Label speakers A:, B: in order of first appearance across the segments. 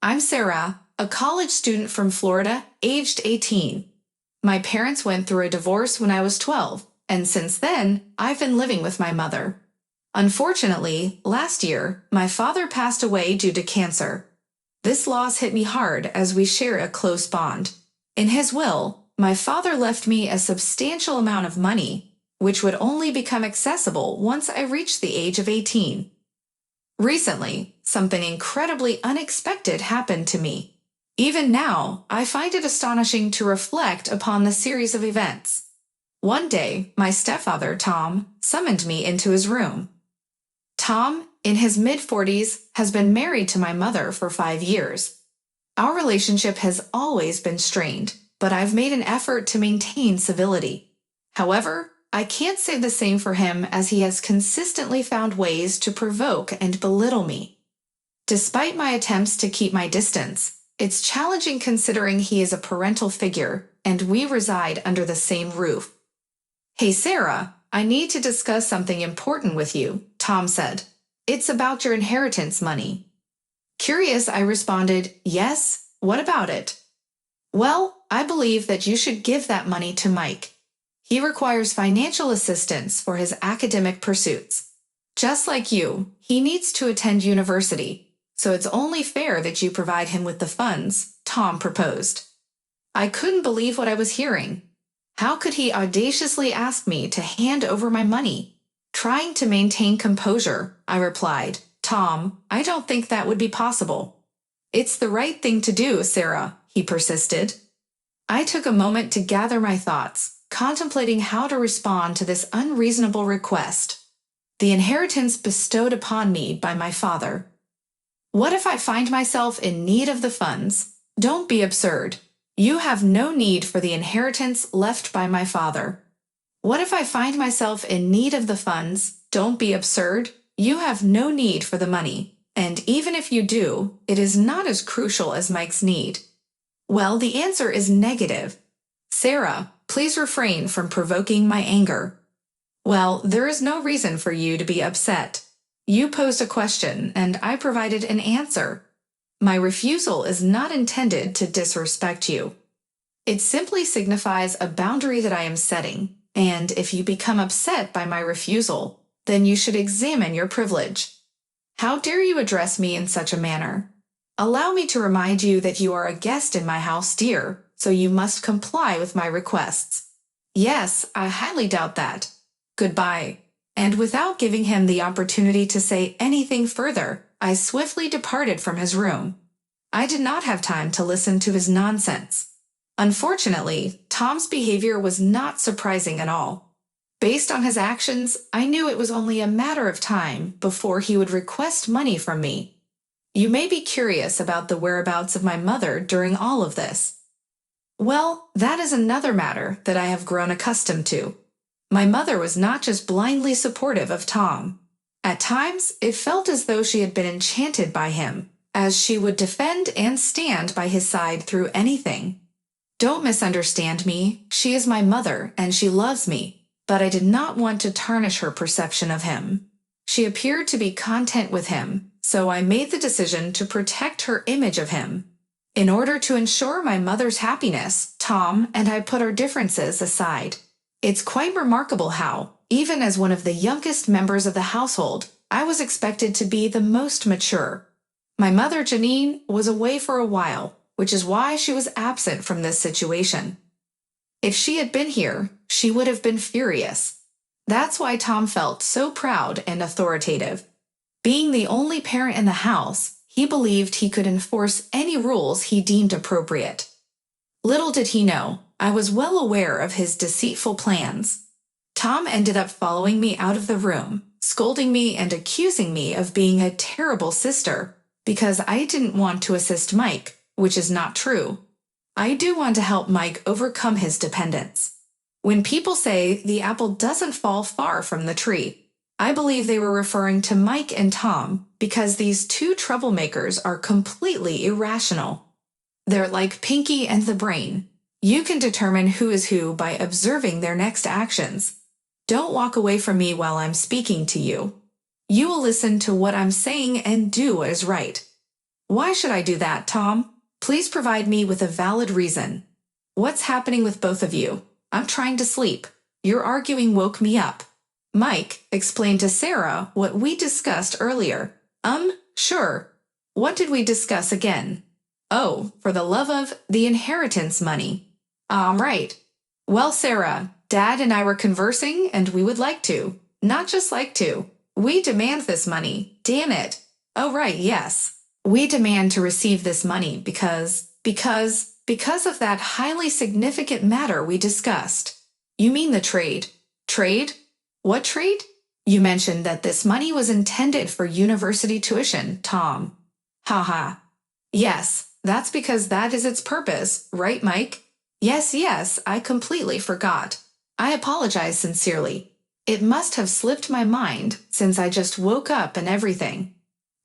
A: I'm Sarah, a college student from Florida, aged 18. My parents went through a divorce when I was 12, and since then, I've been living with my mother. Unfortunately, last year, my father passed away due to cancer. This loss hit me hard as we share a close bond. In his will, my father left me a substantial amount of money, which would only become accessible once I reached the age of 18. Recently, something incredibly unexpected happened to me. Even now, I find it astonishing to reflect upon the series of events. One day, my stepfather, Tom, summoned me into his room. Tom, in his mid-40s, has been married to my mother for 5 years. Our relationship has always been strained, but I've made an effort to maintain civility. However, I can't say the same for him, as he has consistently found ways to provoke and belittle me. Despite my attempts to keep my distance, it's challenging considering he is a parental figure and we reside under the same roof. "Hey Sarah, I need to discuss something important with you," Tom said. "It's about your inheritance money." Curious, I responded, "Yes, what about it?" "Well, I believe that you should give that money to Mike. He requires financial assistance for his academic pursuits. Just like you, he needs to attend university, so it's only fair that you provide him with the funds," Tom proposed. I couldn't believe what I was hearing. How could he audaciously ask me to hand over my money? Trying to maintain composure, I replied, "Tom, I don't think that would be possible." "It's the right thing to do, Sarah," he persisted. I took a moment to gather my thoughts, contemplating how to respond to this unreasonable request. The inheritance bestowed upon me by my father. What if I find myself in need of the funds? Don't be absurd. You have no need for the inheritance left by my father. What if I find myself in need of the funds? Don't be absurd. You have no need for the money. And even if you do, it is not as crucial as Mike's need. Well, the answer is negative. Sarah, please refrain from provoking my anger. Well, there is no reason for you to be upset. You posed a question, and I provided an answer. My refusal is not intended to disrespect you. It simply signifies a boundary that I am setting, and if you become upset by my refusal, then you should examine your privilege. How dare you address me in such a manner? Allow me to remind you that you are a guest in my house, dear, so you must comply with my requests. Yes, I highly doubt that. Goodbye. And without giving him the opportunity to say anything further, I swiftly departed from his room. I did not have time to listen to his nonsense. Unfortunately, Tom's behavior was not surprising at all. Based on his actions, I knew it was only a matter of time before he would request money from me. You may be curious about the whereabouts of my mother during all of this. Well, that is another matter that I have grown accustomed to. My mother was not just blindly supportive of Tom. At times, it felt as though she had been enchanted by him, as she would defend and stand by his side through anything. Don't misunderstand me. She is my mother, and she loves me, but I did not want to tarnish her perception of him. She appeared to be content with him, so I made the decision to protect her image of him. In order to ensure my mother's happiness, Tom and I put our differences aside. It's quite remarkable how, even as one of the youngest members of the household, I was expected to be the most mature. My mother, Janine, was away for a while, which is why she was absent from this situation. If she had been here, she would have been furious. That's why Tom felt so proud and authoritative. Being the only parent in the house, he believed he could enforce any rules he deemed appropriate. Little did he know, I was well aware of his deceitful plans. Tom ended up following me out of the room, scolding me and accusing me of being a terrible sister because I didn't want to assist Mike, which is not true. I do want to help Mike overcome his dependence. When people say the apple doesn't fall far from the tree, I believe they were referring to Mike and Tom because these two troublemakers are completely irrational. They're like Pinky and the Brain. You can determine who is who by observing their next actions. Don't walk away from me while I'm speaking to you. You will listen to what I'm saying and do what is right. Why should I do that, Tom? Please provide me with a valid reason. What's happening with both of you? I'm trying to sleep. Your arguing woke me up. Mike, explain to Sarah what we discussed earlier. Sure. What did we discuss again? Oh, for the love of the inheritance money. Right. Well, Sarah, Dad and I were conversing, and we would like to. Not just like to. We demand this money. Damn it. Oh, right, yes. We demand to receive this money because of that highly significant matter we discussed. You mean the trade? Trade? What trade? You mentioned that this money was intended for university tuition, Tom. Haha. Yes, that's because that is its purpose, right, Mike? Yes, I completely forgot. I apologize sincerely. It must have slipped my mind since I just woke up and everything.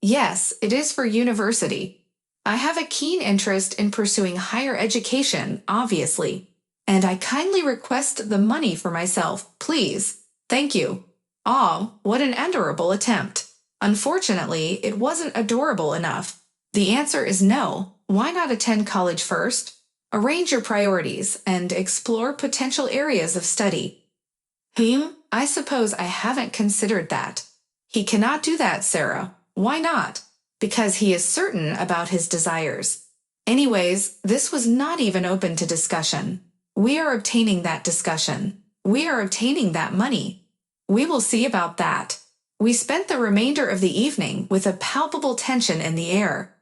A: Yes, it is for university. I have a keen interest in pursuing higher education, obviously, and I kindly request the money for myself, please. Thank you. What an adorable attempt. Unfortunately, it wasn't adorable enough. The answer is no. Why not attend college first? Arrange your priorities and explore potential areas of study. I suppose I haven't considered that. He cannot do that, Sarah. Why not? Because he is certain about his desires. Anyways, this was not even open to discussion. We are obtaining that discussion. We are obtaining that money. We will see about that. We spent the remainder of the evening with a palpable tension in the air.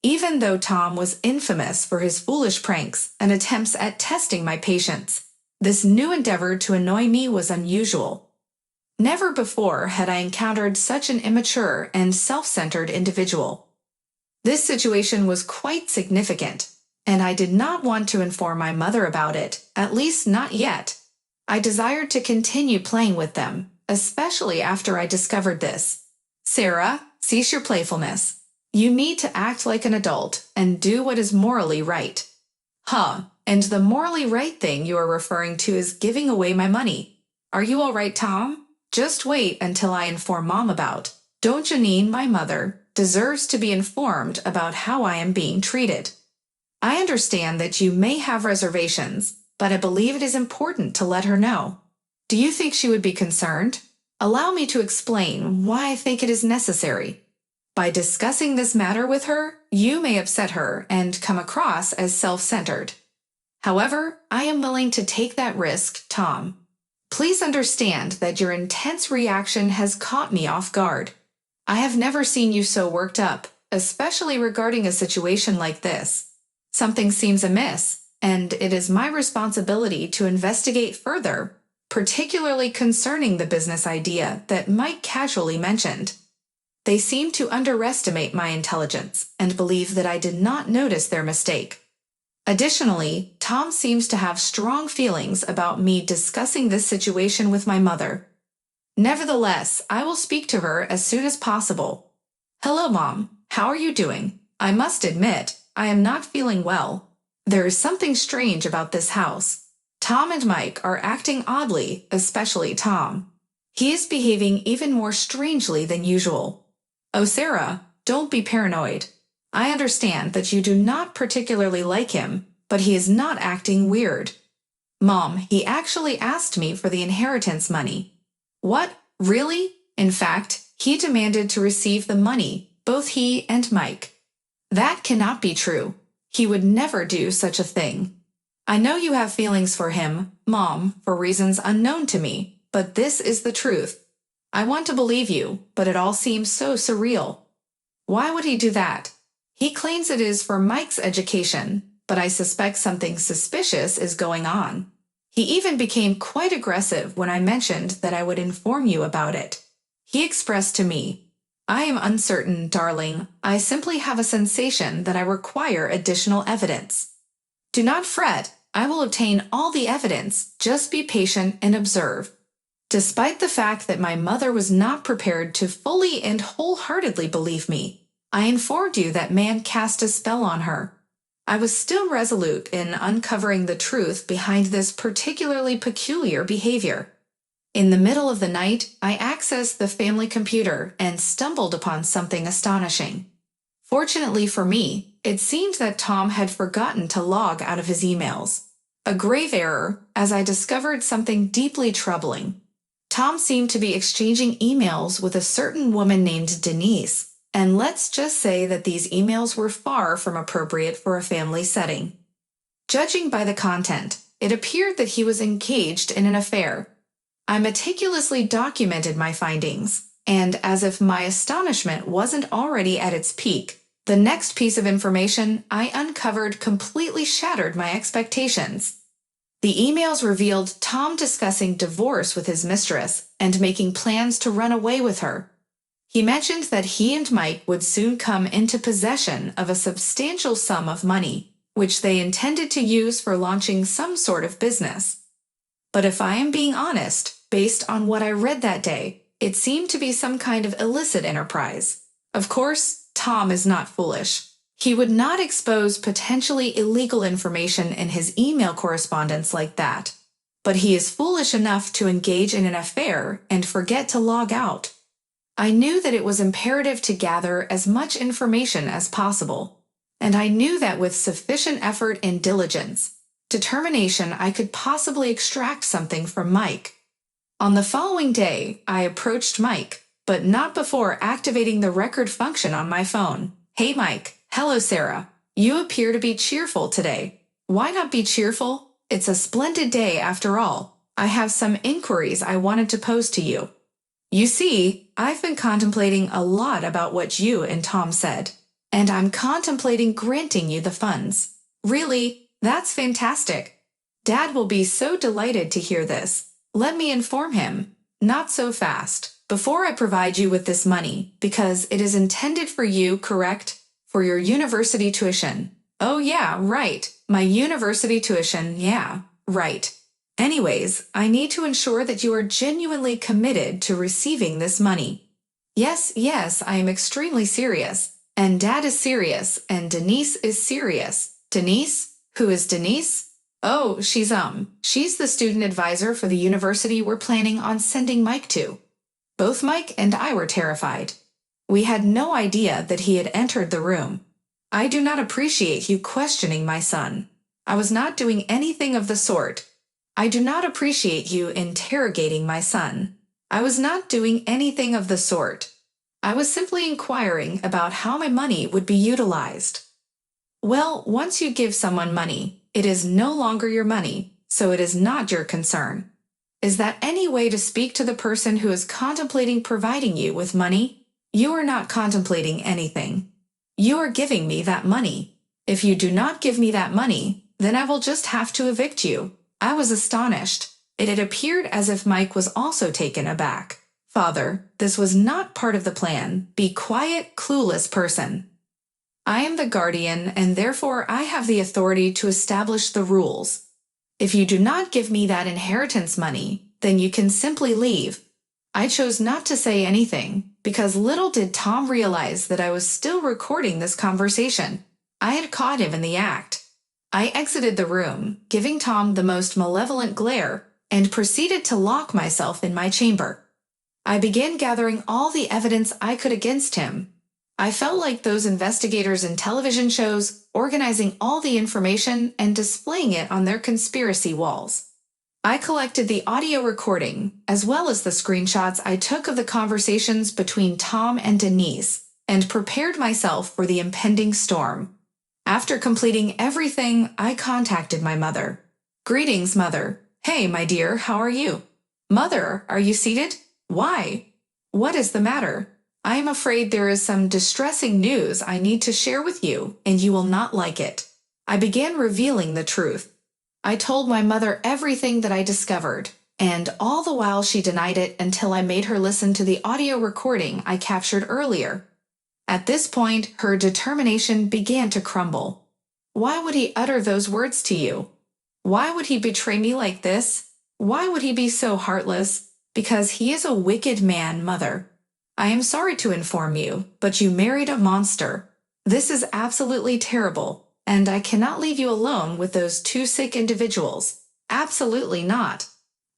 A: Even though Tom was infamous for his foolish pranks and attempts at testing my patience, this new endeavor to annoy me was unusual. Never before had I encountered such an immature and self-centered individual. This situation was quite significant, and I did not want to inform my mother about it, at least not yet. I desired to continue playing with them, especially after I discovered this. Sarah, cease your playfulness. You need to act like an adult and do what is morally right. And the morally right thing you are referring to is giving away my money. Are you all right, Tom? Just wait until I inform Mom about. Don't Janine, my mother, deserves to be informed about how I am being treated. I understand that you may have reservations, but I believe it is important to let her know. Do you think she would be concerned? Allow me to explain why I think it is necessary. By discussing this matter with her, you may upset her and come across as self-centered. However, I am willing to take that risk, Tom. Please understand that your intense reaction has caught me off guard. I have never seen you so worked up, especially regarding a situation like this. Something seems amiss, and it is my responsibility to investigate further, particularly concerning the business idea that Mike casually mentioned. They seem to underestimate my intelligence and believe that I did not notice their mistake. Additionally, Tom seems to have strong feelings about me discussing this situation with my mother. Nevertheless, I will speak to her as soon as possible. Hello, Mom. How are you doing? I must admit, I am not feeling well. There is something strange about this house. Tom and Mike are acting oddly, especially Tom. He is behaving even more strangely than usual. Oh, Sarah, don't be paranoid. I understand that you do not particularly like him, but he is not acting weird. Mom, he actually asked me for the inheritance money. What? Really? In fact, he demanded to receive the money, both he and Mike. That cannot be true. He would never do such a thing. I know you have feelings for him, Mom, for reasons unknown to me, but this is the truth. I want to believe you, but it all seems so surreal. Why would he do that? He claims it is for Mike's education, but I suspect something suspicious is going on. He even became quite aggressive when I mentioned that I would inform you about it. He expressed to me, I am uncertain, darling. I simply have a sensation that I require additional evidence. Do not fret. I will obtain all the evidence. Just be patient and observe. Despite the fact that my mother was not prepared to fully and wholeheartedly believe me, I informed you that man cast a spell on her. I was still resolute in uncovering the truth behind this particularly peculiar behavior. In the middle of the night, I accessed the family computer and stumbled upon something astonishing. Fortunately for me, it seemed that Tom had forgotten to log out of his emails. A grave error, as I discovered something deeply troubling. Tom seemed to be exchanging emails with a certain woman named Denise, and let's just say that these emails were far from appropriate for a family setting. Judging by the content, it appeared that he was engaged in an affair. I meticulously documented my findings, and as if my astonishment wasn't already at its peak, the next piece of information I uncovered completely shattered my expectations. The emails revealed Tom discussing divorce with his mistress and making plans to run away with her. He mentioned that he and Mike would soon come into possession of a substantial sum of money, which they intended to use for launching some sort of business. But if I am being honest, based on what I read that day, it seemed to be some kind of illicit enterprise. Of course, Tom is not foolish. He would not expose potentially illegal information in his email correspondence like that. But he is foolish enough to engage in an affair and forget to log out. I knew that it was imperative to gather as much information as possible, and I knew that with sufficient effort and determination, I could possibly extract something from Mike. On the following day, I approached Mike, but not before activating the record function on my phone. "Hey Mike, hello Sarah. You appear to be cheerful today. Why not be cheerful? It's a splendid day after all. I have some inquiries I wanted to pose to you. You see, I've been contemplating a lot about what you and Tom said, and I'm contemplating granting you the funds." "Really? That's fantastic. Dad will be so delighted to hear this. Let me inform him." "Not so fast. Before I provide you with this money, because it is intended for you, correct? For your university tuition." "Oh yeah, right. My university tuition, yeah, right. Anyways, I need to ensure that you are genuinely committed to receiving this money." Yes, I am extremely serious. And Dad is serious, and Denise is serious." "Denise? Who is Denise?" "Oh, she's the student advisor for the university we're planning on sending Mike to." Both Mike and I were terrified. We had no idea that he had entered the room. "I do not appreciate you questioning my son. I was not doing anything of the sort. I do not appreciate you interrogating my son. I was not doing anything of the sort. I was simply inquiring about how my money would be utilized." "Well, once you give someone money, it is no longer your money, so it is not your concern. Is that any way to speak to the person who is contemplating providing you with money? You are not contemplating anything. You are giving me that money. If you do not give me that money, then I will just have to evict you." I was astonished. It had appeared as if Mike was also taken aback. "Father, this was not part of the plan. Be quiet, clueless person. I am the guardian, and therefore I have the authority to establish the rules. If you do not give me that inheritance money, then you can simply leave." I chose not to say anything, because little did Tom realize that I was still recording this conversation. I had caught him in the act. I exited the room, giving Tom the most malevolent glare, and proceeded to lock myself in my chamber. I began gathering all the evidence I could against him. I felt like those investigators in television shows, organizing all the information and displaying it on their conspiracy walls. I collected the audio recording, as well as the screenshots I took of the conversations between Tom and Denise, and prepared myself for the impending storm. After completing everything, I contacted my mother. "Greetings, Mother. Hey, my dear, how are you?" "Mother, are you seated? Why? What is the matter?" "I am afraid there is some distressing news I need to share with you, and you will not like it." I began revealing the truth. I told my mother everything that I discovered, and all the while she denied it until I made her listen to the audio recording I captured earlier. At this point, her determination began to crumble. Why would he utter those words to you? Why would he betray me like this? Why would he be so heartless? Because he is a wicked man, Mother. I am sorry to inform you, but you married a monster. This is absolutely terrible, and I cannot leave you alone with those two sick individuals. Absolutely not.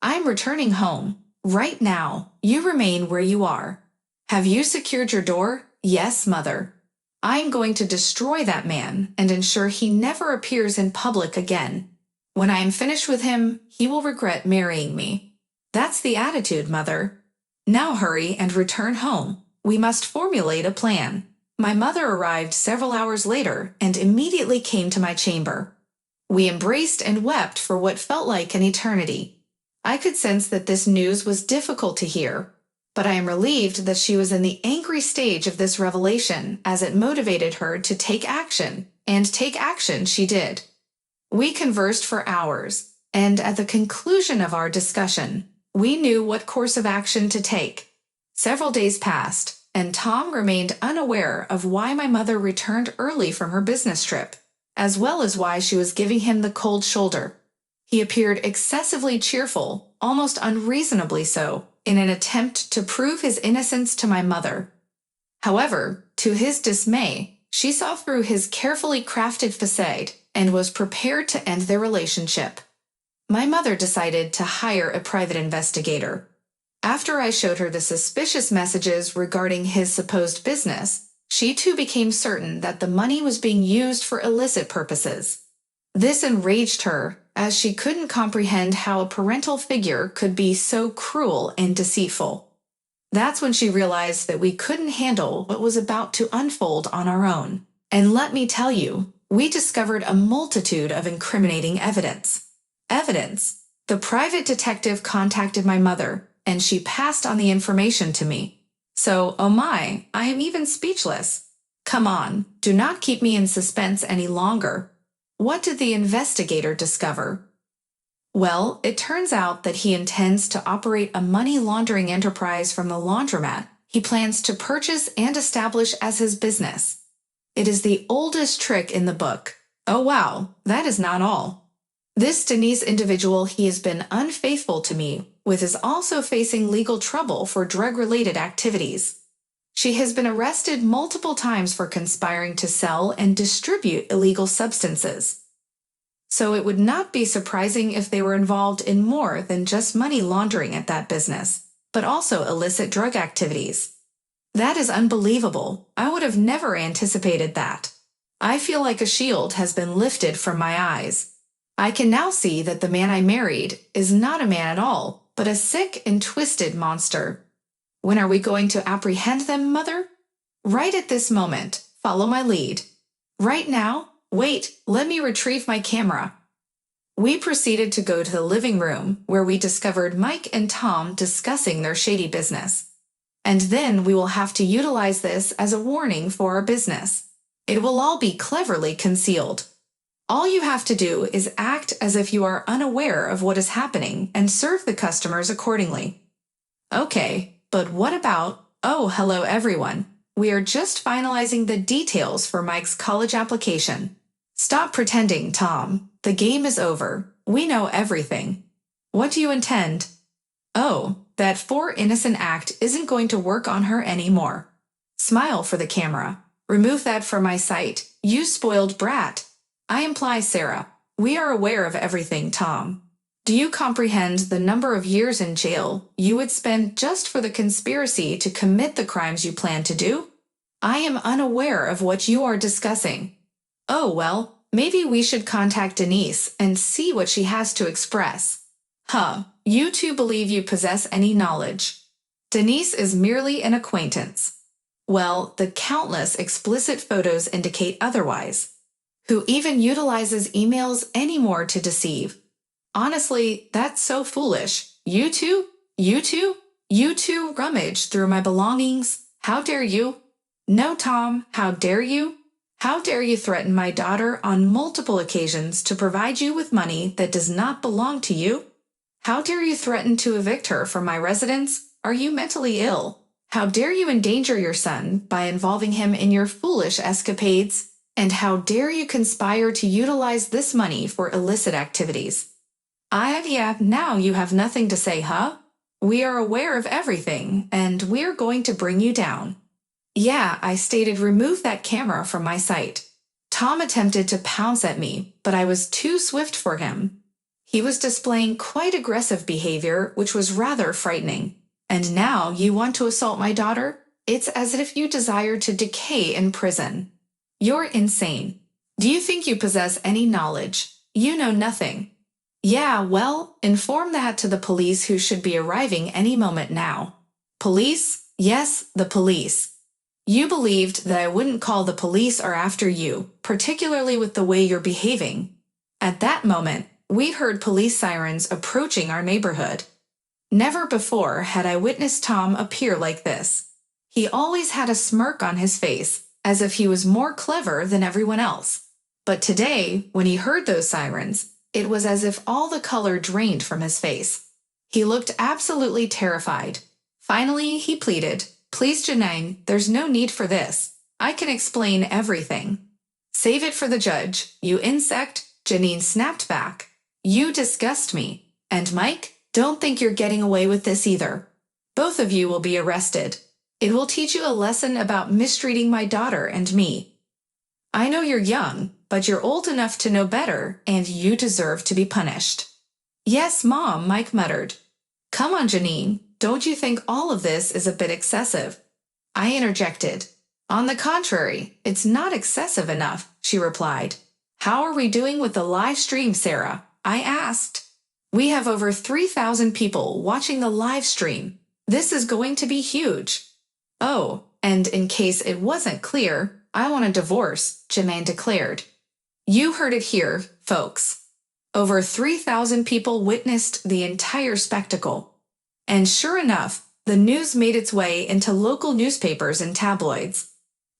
A: I am returning home. Right now, you remain where you are. Have you secured your door? Yes, Mother. I'm going to destroy that man and ensure he never appears in public again. When I am finished with him, he will regret marrying me. That's the attitude, Mother. Now hurry and return home. We must formulate a plan. My mother arrived several hours later and immediately came to my chamber. We embraced and wept for what felt like an eternity. I could sense that this news was difficult to hear, but I am relieved that she was in the angry stage of this revelation, as it motivated her to take action, and take action she did. We conversed for hours, and at the conclusion of our discussion, we knew what course of action to take. Several days passed, and Tom remained unaware of why my mother returned early from her business trip, as well as why she was giving him the cold shoulder. He appeared excessively cheerful, almost unreasonably so, in an attempt to prove his innocence to my mother. However, to his dismay, she saw through his carefully crafted facade and was prepared to end their relationship. My mother decided to hire a private investigator. After I showed her the suspicious messages regarding his supposed business, she too became certain that the money was being used for illicit purposes. This enraged her, as she couldn't comprehend how a parental figure could be so cruel and deceitful. That's when she realized that we couldn't handle what was about to unfold on our own. And let me tell you, we discovered a multitude of incriminating evidence. The private detective contacted my mother, and she passed on the information to me. So, oh my, I am even speechless. Come on, do not keep me in suspense any longer. What did the investigator discover? Well, it turns out that he intends to operate a money laundering enterprise from the laundromat he plans to purchase and establish as his business. It is the oldest trick in the book. Oh wow, that is not all. This Denise individual he has been unfaithful to me with is also facing legal trouble for drug-related activities. She has been arrested multiple times for conspiring to sell and distribute illegal substances. So it would not be surprising if they were involved in more than just money laundering at that business, but also illicit drug activities. That is unbelievable. I would have never anticipated that. I feel like a shield has been lifted from my eyes. I can now see that the man I married is not a man at all, but a sick and twisted monster. When are we going to apprehend them, Mother? Right at this moment. Follow my lead. Right now? Wait, let me retrieve my camera. We proceeded to go to the living room, where we discovered Mike and Tom discussing their shady business. And then we will have to utilize this as a warning for our business. It will all be cleverly concealed. All you have to do is act as if you are unaware of what is happening and serve the customers accordingly. Okay, but what about, oh, hello everyone. We are just finalizing the details for Mike's college application. Stop pretending, Tom. The game is over. We know everything. What do you intend? Oh, that poor innocent act isn't going to work on her anymore. Smile for the camera. Remove that from my sight, you spoiled brat. I imply, Sarah, we are aware of everything, Tom. Do you comprehend the number of years in jail you would spend just for the conspiracy to commit the crimes you plan to do? I am unaware of what you are discussing. Oh, well, maybe we should contact Denise and see what she has to express. You two believe you possess any knowledge. Denise is merely an acquaintance. Well, the countless explicit photos indicate otherwise. Who even utilizes emails anymore to deceive? Honestly, that's so foolish. You two rummage through my belongings. How dare you? No, Tom, how dare you? How dare you threaten my daughter on multiple occasions to provide you with money that does not belong to you? How dare you threaten to evict her from my residence? Are you mentally ill? How dare you endanger your son by involving him in your foolish escapades? And how dare you conspire to utilize this money for illicit activities? Now you have nothing to say, huh? We are aware of everything, and we're going to bring you down. Yeah, I stated remove that camera from my sight. Tom attempted to pounce at me, but I was too swift for him. He was displaying quite aggressive behavior, which was rather frightening. And now you want to assault my daughter? It's as if you desire to decay in prison. You're insane. Do you think you possess any knowledge? You know nothing. Yeah, well, inform that to the police who should be arriving any moment now. Police? Yes, the police. You believed that I wouldn't call the police are after you, particularly with the way you're behaving. At that moment, we heard police sirens approaching our neighborhood. Never before had I witnessed Tom appear like this. He always had a smirk on his face, as if he was more clever than everyone else. But today, when he heard those sirens, it was as if all the color drained from his face. He looked absolutely terrified. Finally, he pleaded, "Please, Janine, there's no need for this. I can explain everything." "Save it for the judge, you insect," Janine snapped back. "You disgust me. And Mike, don't think you're getting away with this either. Both of you will be arrested. It will teach you a lesson about mistreating my daughter and me. I know you're young, but you're old enough to know better, and you deserve to be punished." "Yes, Mom," Mike muttered. "Come on, Janine, don't you think all of this is a bit excessive?" I interjected. "On the contrary, it's not excessive enough," she replied. "How are we doing with the live stream, Sarah?" I asked. "We have over 3,000 people watching the live stream. This is going to be huge." "Oh, and in case it wasn't clear, I want a divorce," Janine declared. You heard it here, folks. Over 3,000 people witnessed the entire spectacle. And sure enough, the news made its way into local newspapers and tabloids.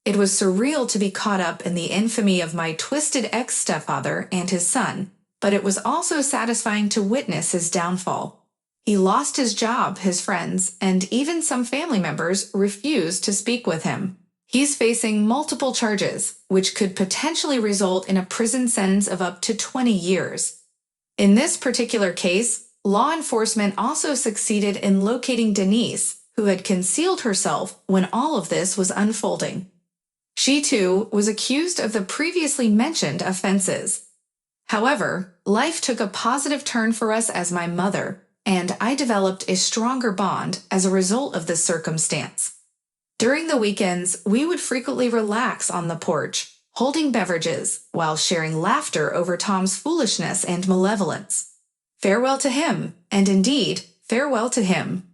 A: It was surreal to be caught up in the infamy of my twisted ex-stepfather and his son, but it was also satisfying to witness his downfall. He lost his job, his friends, and even some family members refused to speak with him. He's facing multiple charges, which could potentially result in a prison sentence of up to 20 years. In this particular case, law enforcement also succeeded in locating Denise, who had concealed herself when all of this was unfolding. She, too, was accused of the previously mentioned offenses. However, life took a positive turn for us as my mother, and I developed a stronger bond as a result of this circumstance. During the weekends, we would frequently relax on the porch, holding beverages, while sharing laughter over Tom's foolishness and malevolence. Farewell to him, and indeed, farewell to him.